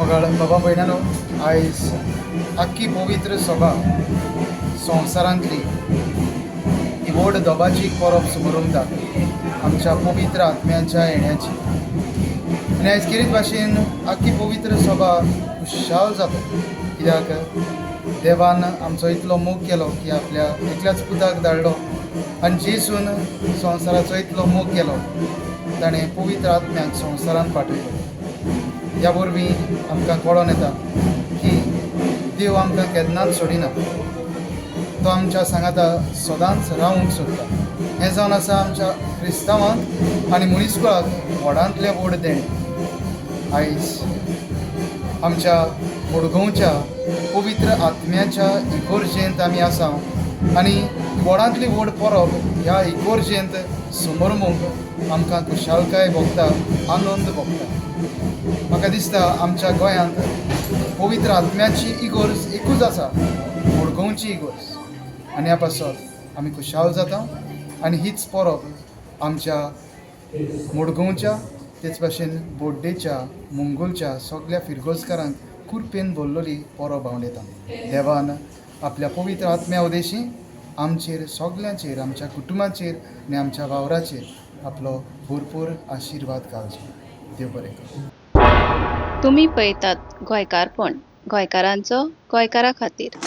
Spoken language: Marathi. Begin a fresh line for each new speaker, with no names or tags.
बाबा भयणानो, आयज आख्खी पवित्र सभा संवसारांतली ही व्हड दोबाची परब सुमरुंदा आमच्या पवित्र आत्म्याच्या येण्याची. आनी आयज कितें भाशेन आख्खी पवित्र सभा खुशाल जाता, कित्याक देवान आमचो इतलो मोग केलो की आपल्या एकल्याच पुताक धाडलो आनी जेसून संवसाराचो इतलो मोग केलो ताणें पवित्र आत्म्याक संवसारांत पाठयलो. ह्या वरवीं आमकां कळोन येता की देव आमकां केन्नाच सोडिना, तो आमच्या सांगाता सदांच रावंक सोदता. हें जावन आसा आमच्या क्रिस्तांवांक आनी मनीसकुळाक व्हडांतलें व्हड देण. आयज आमच्या मडगांवच्या पवित्र आत्म्याच्या इगोर्जेंत आमी आसा आनी व्हडांतली व्हड परब ह्या इगोर्जेंत समोरमूंक आमकां खुशालकाय भोगता, आनंद भोगता. म्हाका दिसता आमच्या गोंयांत पवित्र आत्म्याची इगोर्ज एकूच आसा, मडगांवची इगोर्ज, आनी ह्या पासत आमी खुशाल जाता. आनी हीच परब आमच्या मडगांवच्या तेच भाशेन बोड्डेच्या, मुंगोलच्या सगळ्या फिरगोजकारांक कुरपेन भरलेली परब हांव येता. देवान आपल्या पवित्र आत्म्या उदेशी आमचेर सगळ्यांचेर, आमच्या कुटुंबाचेर आनी आमच्या वावराचेर आपलो भरपूर आशिर्वाद घालचो. देव बरें करूं.
तुम्ही पळयतात गोंयकारपण, गोंयकारांचो गोंयकारा खातीर.